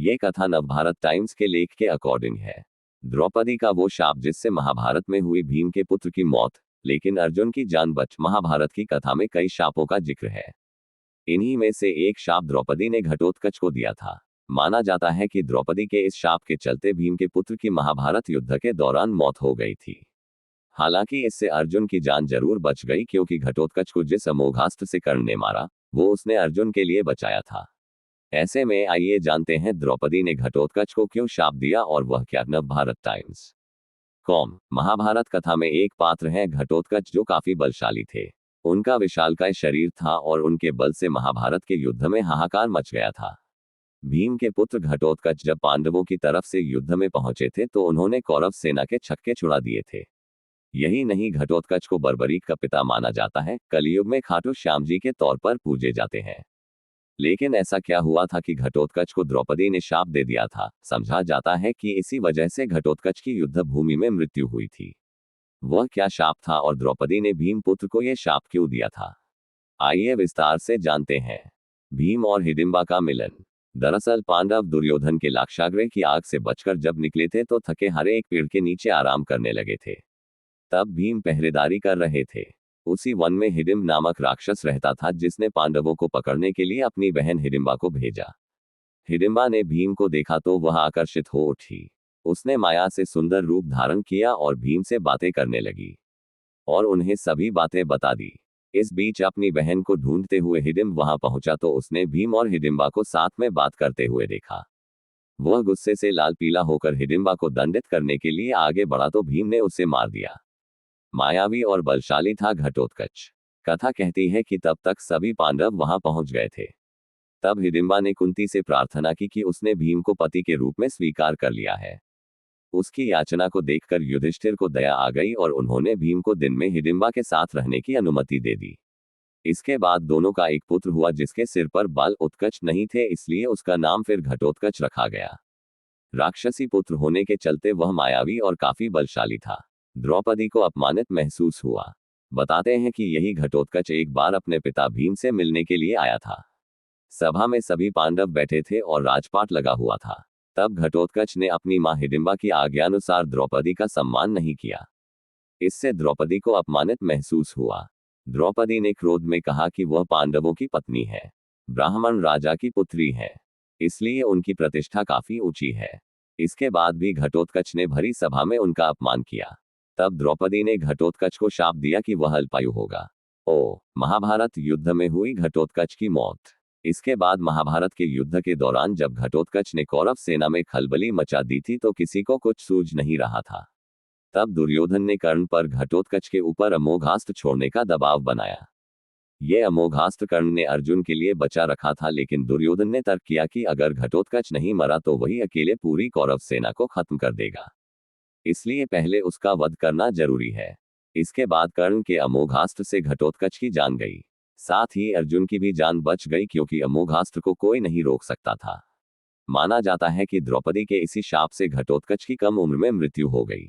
ये कथा नवभारत टाइम्स के लेख के अकॉर्डिंग है। द्रौपदी का वो शाप जिससे महाभारत में हुई भीम के पुत्र की मौत, लेकिन अर्जुन की जान बच। महाभारत की कथा में कई शापों का जिक्र है। इन्हीं में से एक शाप द्रौपदी ने घटोत्कच को दिया था। माना जाता है कि द्रौपदी के इस शाप के चलते भीम के पुत्र की महाभारत युद्ध के दौरान मौत हो गई थी। हालांकि इससे अर्जुन की जान जरूर बच गई, क्योंकि घटोत्कच को जिस अमोघास्त्र से कर्ण ने मारा वो उसने अर्जुन के लिए बचाया था। ऐसे में आइए जानते हैं द्रौपदी ने घटोत्कच को क्यों शाप दिया और वह क्या। Navbharat times com. महाभारत कथा में एक पात्र हैं घटोत्कच, जो काफी बलशाली थे। उनका विशालकाय शरीर था और उनके बल से महाभारत के युद्ध में हाहाकार मच गया था। भीम के पुत्र घटोत्कच जब पांडवों की तरफ से युद्ध में पहुंचे थे तो उन्होंने कौरव सेना के छक्के छुड़ा दिए थे। यही नहीं, घटोत्कच को बर्बरीक का पिता माना जाता है। कलयुग में खाटू श्याम जी के तौर पर पूजे जाते हैं। लेकिन ऐसा क्या हुआ था कि घटोत्कच को द्रौपदी ने शाप दे दिया था। समझा जाता है कि इसी वजह से घटोत्कच की युद्ध भूमि में मृत्यु हुई थी। वह क्या शाप था और द्रौपदी ने भीम पुत्र को यह शाप क्यों दिया था, आइए विस्तार से जानते हैं। भीम और हिडिंबा का मिलन। दरअसल पांडव दुर्योधन के लाक्षागृह की आग से बचकर जब निकले थे तो थके हारे एक पेड़ के नीचे आराम करने लगे थे। तब भीम पहरेदारी कर रहे थे। उसी वन में हिडिंब नामक राक्षस रहता था, जिसने पांडवों को पकड़ने के लिए अपनी बहन हिडिंबा को भेजा। हिडिंबा ने भीम को देखा तो वह आकर्षित हो उठी। उसने माया से सुंदर रूप धारण किया और भीम से बातें करने लगी और उन्हें सभी बातें बता दी। इस बीच अपनी बहन को ढूंढते हुए हिडिंब वहां पहुंचा तो उसने भीम और हिडिंबा को साथ में बात करते हुए देखा। वह गुस्से से लाल पीला होकर हिडिंबा को दंडित करने के लिए आगे बढ़ा तो भीम ने उसे मार दिया। मायावी और बलशाली था घटोत्कच। कथा कहती है कि तब तक सभी पांडव वहां पहुंच गए थे। तब हिडिंबा ने कुंती से प्रार्थना की कि उसने भीम को पति के रूप में स्वीकार कर लिया है। उसकी याचना को देखकर युधिष्ठिर को दया आ गई और उन्होंने भीम को दिन में हिडिंबा के साथ रहने की अनुमति दे दी। इसके बाद दोनों का एक पुत्र हुआ, जिसके सिर पर बाल उत्कच नहीं थे, इसलिए उसका नाम फिर घटोत्कच रखा गया। राक्षसी पुत्र होने के चलते वह मायावी और काफी बलशाली था। द्रौपदी को अपमानित महसूस हुआ। बताते हैं कि यही घटोत्कच एक बार अपने पिता भीम से मिलने के लिए आया था। सभा में सभी पांडव बैठे थे और राजपाट लगा हुआ था। तब घटोत्कच ने अपनी मां हिडिंबा की आज्ञानुसार द्रौपदी का सम्मान नहीं किया। इससे द्रौपदी को अपमानित महसूस हुआ। द्रौपदी ने क्रोध में कहा कि वह पांडवों की पत्नी है, ब्राह्मण राजा की पुत्री है, इसलिए उनकी प्रतिष्ठा काफी ऊंची है। इसके बाद भी घटोत्कच ने भरी सभा में उनका अपमान किया। तब द्रौपदी ने घटोत्कच को शाप दिया कि वह अल्पायु होगा। महाभारत युद्ध में हुई घटोत्कच की मौत। इसके बाद महाभारत के युद्ध के दौरान जब घटोत्कच ने कौरव सेना में खलबली मचा दी थी तो किसी को कुछ सूझ नहीं रहा था। तब दुर्योधन ने कर्ण पर घटोत्कच के ऊपर अमोघास्त्र छोड़ने का दबाव बनाया। ये अमोघास्त्र कर्ण ने अर्जुन के लिए बचा रखा था, लेकिन दुर्योधन ने तर्क किया कि अगर घटोत्कच नहीं मरा तो वही अकेले पूरी कौरव सेना को खत्म कर देगा, इसलिए पहले उसका वध करना जरूरी है। इसके बाद कर्ण के अमोघास्त्र से घटोत्कच की जान गई। साथ ही अर्जुन की भी जान बच गई, क्योंकि अमोघास्त्र को कोई नहीं रोक सकता था। माना जाता है कि द्रौपदी के इसी शाप से घटोत्कच की कम उम्र में मृत्यु हो गई।